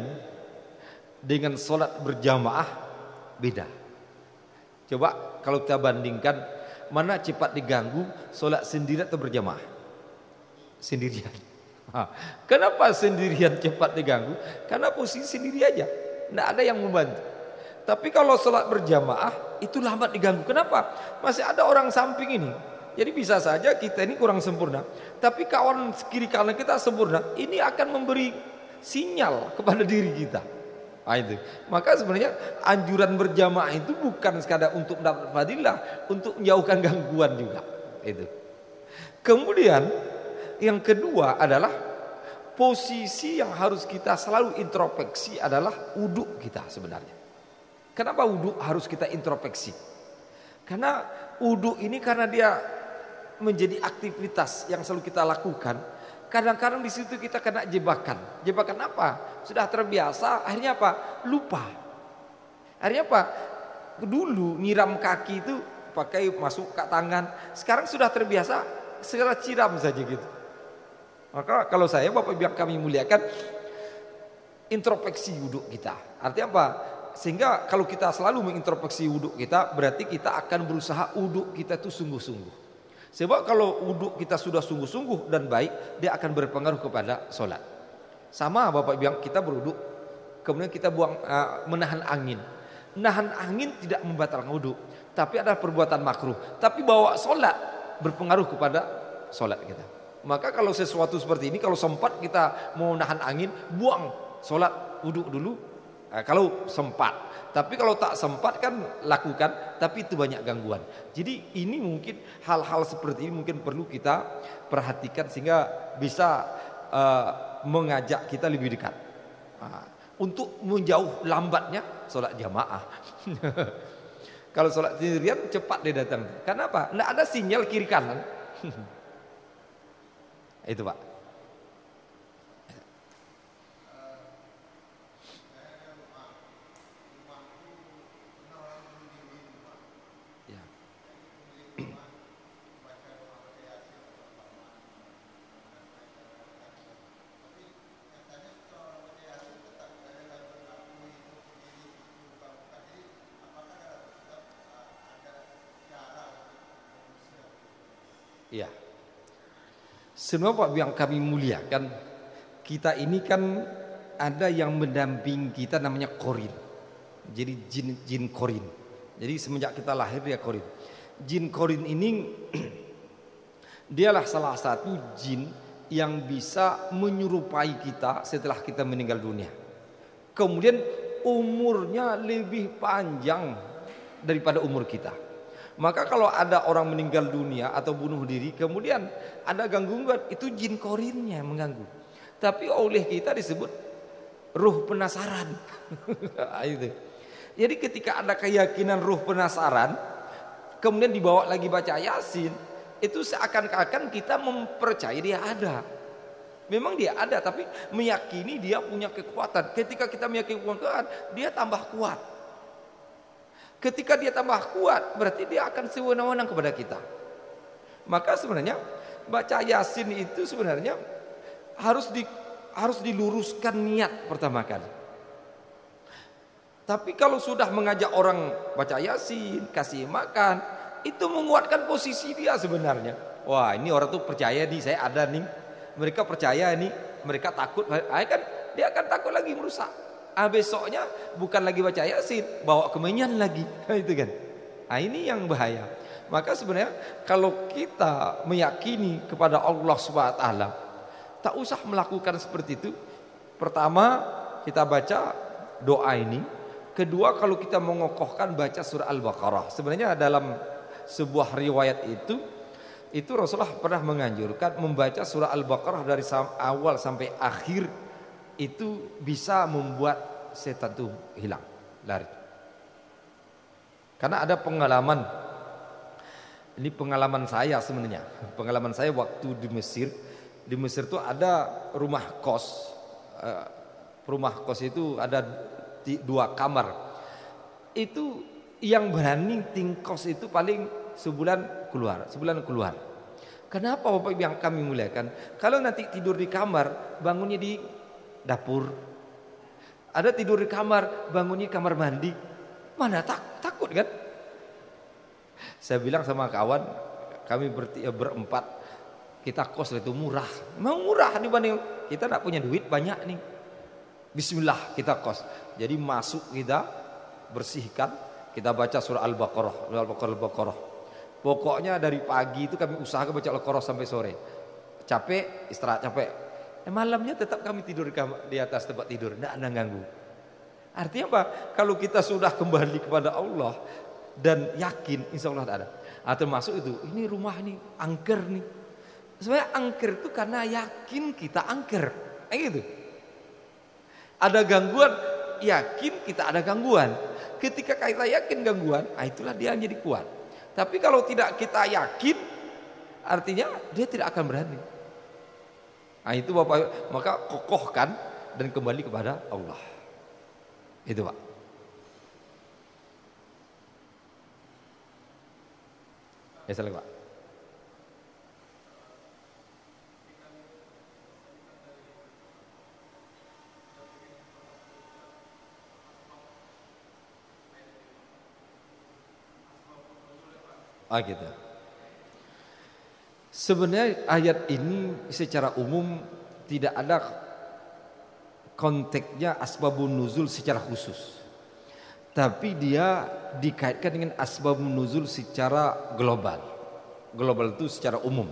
Speaker 1: dengan solat berjamaah beda. Coba kalau kita bandingkan, mana cepat diganggu, solat sendirian atau berjamaah? Sendirian. Kenapa sendirian cepat diganggu? Karena posisi sendiri aja, tidak ada yang membantu. Tapi kalau sholat berjamaah itu lambat diganggu. Kenapa? Masih ada orang samping ini. Jadi bisa saja kita ini kurang sempurna, tapi kawan kiri kanan kita sempurna. Ini akan memberi sinyal kepada diri kita. Itu. Maka sebenarnya anjuran berjamaah itu bukan sekadar untuk mendapat fadilah, untuk menjauhkan gangguan juga. Itu. Kemudian yang kedua adalah posisi yang harus kita selalu introspeksi adalah wudhu kita sebenarnya. Kenapa wudhu harus kita introspeksi? Karena wudhu ini karena dia menjadi aktivitas yang selalu kita lakukan. Kadang-kadang di situ kita kena jebakan. Jebakan apa? Sudah terbiasa, akhirnya apa? Lupa. Akhirnya apa? Dulu nyiram kaki itu pakai masuk ke tangan. Sekarang sudah terbiasa, segera ciram saja gitu. Maka kalau saya, Bapak Ibu yang kami muliakan, introspeksi wudhu kita. Artinya apa? Sehingga kalau kita selalu mengintrospeksi wudhu kita, berarti kita akan berusaha wudhu kita itu sungguh-sungguh. Sebab kalau wudhu kita sudah sungguh-sungguh dan baik, dia akan berpengaruh kepada sholat. Sama Bapak Ibu yang kita berwudhu, kemudian kita menahan angin. Menahan angin tidak membatalkan wudhu, tapi adalah perbuatan makruh. Tapi bawa sholat berpengaruh kepada sholat kita. Maka kalau sesuatu seperti ini, kalau sempat kita mau nahan angin, buang sholat wudhu dulu. Kalau sempat, tapi kalau tak sempat kan lakukan, tapi itu banyak gangguan. Jadi ini mungkin hal-hal seperti ini mungkin perlu kita perhatikan sehingga bisa mengajak kita lebih dekat. Untuk menjauh lambatnya sholat jamaah. Kalau sholat sendirian cepat dia datang. Karena apa? Nggak ada sinyal kiri kanan. Itu Pak. Ya. Semua Pak yang kami muliakan, kita ini kan ada yang mendamping kita namanya korin. Jadi jin korin. Jadi semenjak kita lahir dia korin. Jin korin ini dialah salah satu jin yang bisa menyerupai kita setelah kita meninggal dunia. Kemudian umurnya lebih panjang daripada umur kita. Maka kalau ada orang meninggal dunia atau bunuh diri, kemudian ada gangguan, itu jin korinnya yang mengganggu. Tapi oleh kita disebut ruh penasaran. Jadi ketika ada keyakinan ruh penasaran, kemudian dibawa lagi baca Yasin, itu seakan-akan kita mempercayai dia ada. Memang dia ada, tapi meyakini dia punya kekuatan. Ketika kita meyakini kekuatan, dia tambah kuat. Ketika dia tambah kuat, berarti dia akan sewenang-wenang kepada kita. Maka sebenarnya baca Yasin itu sebenarnya harus diluruskan niat pertama kali. Tapi kalau sudah mengajak orang baca Yasin, kasih makan, itu menguatkan posisi dia sebenarnya. Wah, ini orang tuh percaya nih, saya ada nih. Mereka percaya nih, mereka takut, kan dia akan takut lagi merusak. Besoknya bukan lagi baca Yasin, bawa kemenyan lagi. Itu kan. Ini yang bahaya. Maka sebenarnya kalau kita meyakini kepada Allah Subhanahu wa taala, tak usah melakukan seperti itu. Pertama, kita baca doa ini. Kedua, kalau kita mengokohkan baca surah Al-Baqarah. Sebenarnya dalam sebuah riwayat itu Rasulullah pernah menganjurkan membaca surah Al-Baqarah dari awal sampai akhir. Itu bisa membuat setan itu hilang, lari. Karena ada pengalaman, ini pengalaman saya sebenarnya. Pengalaman saya waktu di Mesir. Di Mesir itu ada rumah kos. Rumah kos itu ada 2 kamar. Itu yang berani tingkos itu paling sebulan keluar. Kenapa Bapak Ibu yang kami muliakan? Kalau nanti tidur di kamar, bangunnya di dapur. Ada tidur di kamar, bangunnya kamar mandi. Mana takut kan? Saya bilang sama kawan, kami berempat, kita kos itu murah. Memang murah dibanding kita tidak punya duit banyak nih. Bismillah kita kos. Jadi masuk kita bersihkan, kita baca surah Al-Baqarah. Pokoknya dari pagi itu kami usahakan baca Al-Baqarah sampai sore. Capek, istirahat capek. Malamnya tetap kami tidur di atas tempat tidur, tidak ada ganggu. Artinya apa? Kalau kita sudah kembali kepada Allah dan yakin, insya Allah tak ada. Termasuk itu, ini rumah nih, angker nih. Sebenarnya angker itu karena yakin kita angker. Gitu. Ada gangguan, yakin kita ada gangguan. Ketika kita yakin gangguan, itulah dia yang jadi kuat. Tapi kalau tidak kita yakin, artinya dia tidak akan berani. Itu Bapak, maka kokohkan dan kembali kepada Allah. Itu Pak. Ya salah Pak. Gitu. Sebenarnya ayat ini secara umum tidak ada konteksnya asbabun nuzul secara khusus. Tapi dia dikaitkan dengan asbabun nuzul secara global. Global itu secara umum.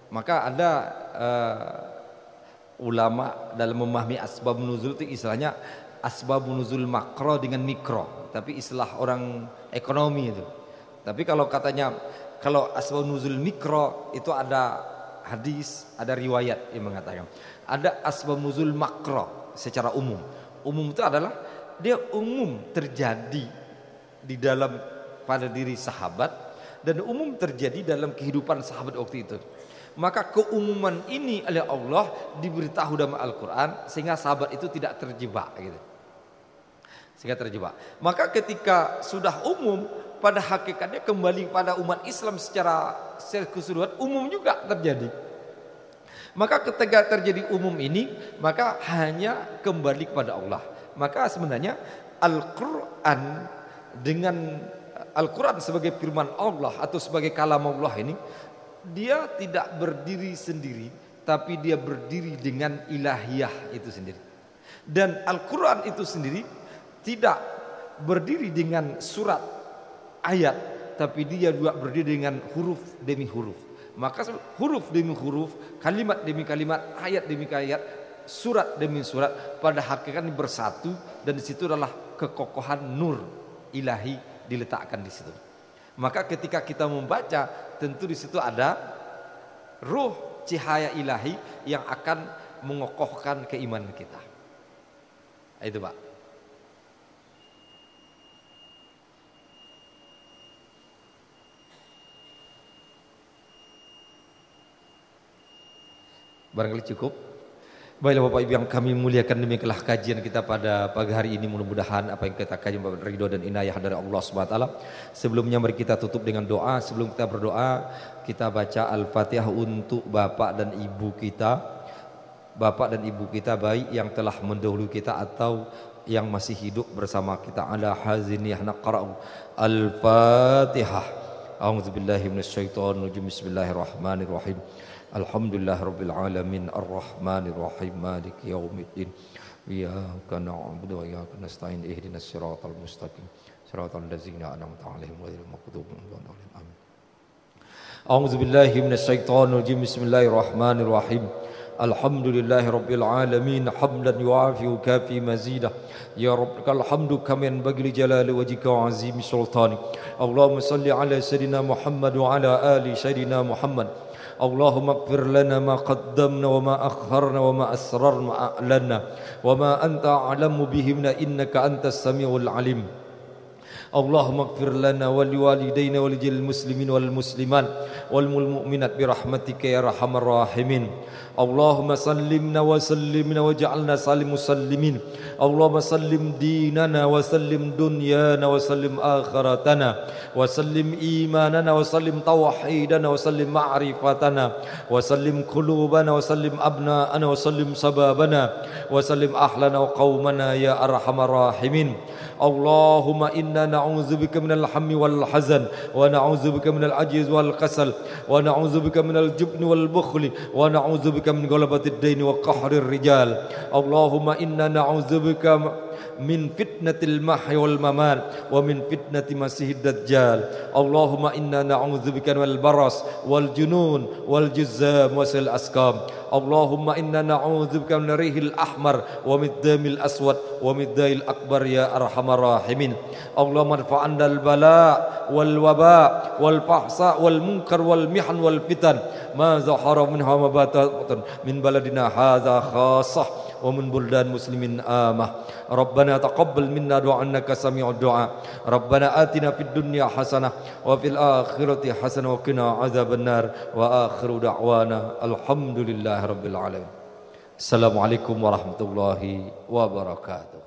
Speaker 1: Maka ada ulama dalam memahami asbabun nuzul itu istilahnya asbabun nuzul makro dengan mikro. Tapi istilah orang ekonomi itu. Tapi kalau katanya, kalau asbab nuzul mikro itu ada hadis, ada riwayat yang mengatakan. Ada asbab nuzul makro secara umum. Umum itu adalah dia umum terjadi di dalam pada diri sahabat dan umum terjadi dalam kehidupan sahabat waktu itu. Maka keumuman ini oleh Allah diberitahu dalam Al-Quran sehingga sahabat itu tidak terjebak gitu. Sehingga terjebak. Maka ketika sudah umum, pada hakikatnya kembali pada umat Islam secara keseluruhan umum juga terjadi. Maka ketika terjadi umum ini, maka hanya kembali kepada Allah. Maka sebenarnya Al-Quran dengan Al-Quran sebagai firman Allah atau sebagai kalam Allah ini, dia tidak berdiri sendiri, tapi dia berdiri dengan ilahiyah itu sendiri. Dan Al-Quran itu sendiri tidak berdiri dengan surat ayat, tapi dia juga berdiri dengan huruf demi huruf. Maka huruf demi huruf, kalimat demi kalimat, ayat demi ayat, surat demi surat pada hakikatnya bersatu, dan di situ adalah kekokohan nur ilahi diletakkan di situ. Maka ketika kita membaca, tentu di situ ada ruh cahaya ilahi yang akan mengokohkan keimanan kita. Itu Pak. Barangkali cukup. Baiklah Bapak Ibu yang kami muliakan, demikianlah kajian kita pada pagi hari ini. Mudah-mudahan apa yang kita kaji mendapat ridho dan inayah dari Allah Subhanahu wa taala. Sebelumnya mari kita tutup dengan doa. Sebelum kita berdoa, kita baca Al-Fatihah untuk Bapak dan Ibu kita. Bapak dan Ibu kita baik yang telah mendahului kita atau yang masih hidup bersama kita. Ala haziniyah naqra'u Al-Fatihah. A'udzubillahi minasyaitonir rajim. Bismillahirrahmanirrahim. Alhamdulillah Rabbil Alamin Ar-Rahmanir Rahim Maliki Yaumiddin Iyyaka na'budu wa iyyaka nasta'in ihdinas siratal mustaqim siratal ladzina an'amta 'alaihim ghairil maghdubi 'alaihim amin. A'udzu billahi minasyaitonir rajim. Bismillahirrahmanir rahim. Alhamdulillahi Rabbil Alamin hamdan yu'afi wa kafi mazidah. Ya Rabbal hamdu kama yanbaghi li jalali wajhika wa 'azimi sultani. Allahumma salli ala sayidina Muhammad wa ala ali sayidina Muhammad. Allahumma ighfir lana ma qaddamna wa ma akharna wa ma asrarna wa a'lanna wa ma anta a'lamu bihi innaka antas samiul alim. Allahumma ighfir lana wa liwalidayna wa lijil muslimin wal muslimat wal mu'minat bi rahmatika ya arhamar rahimin. Allahumma sallimna wa sallimna wa ja'alna salim muslimin. Allahumma sallim dinana wa sallim dunyana wa sallim akhiratana wa sallim imanana wa sallim tauhidana wa sallim ma'rifatana wa sallim qulubana wa sallim abna'ana wa sallim sababana wa sallim ahlana wa qaumana ya arhamar rahimin. Allahumma inna na'udzubika minal hammi wal hazan wa na'udzubika minal ajzi wal kasal wa na'udzubika minal jubni wal bukhli wa na'udzubika min ghalabatid daini wa qahrir rijal. Allahumma inna na'udzubika min fitnatil mahya wal mamat wa min fitnati masihid dajjal. Allahumma inna na'udzubika wal baras wal junun wal juzzam wasil asqam. Allahumma inna na'udzubika min rihil ahmar wa min damil aswad wa min dail akbar ya arhamar rahimin. Allahumma adfa'anna al bala wal waba wal fahsa wal munkar wal mihan wal fitan ma zahara minha ma batan min baladina hadza khassah wa min buldan muslimin amah. Rabbana taqabbal minna du'a innaka sami'ud du'a. Rabbana atina fid dunya hasanah wa fil akhirati hasanah wa qina adzabannar. Wa akhiru da'wana alhamdulillahi rabbil alamin. Assalamualaikum warahmatullahi wabarakatuh.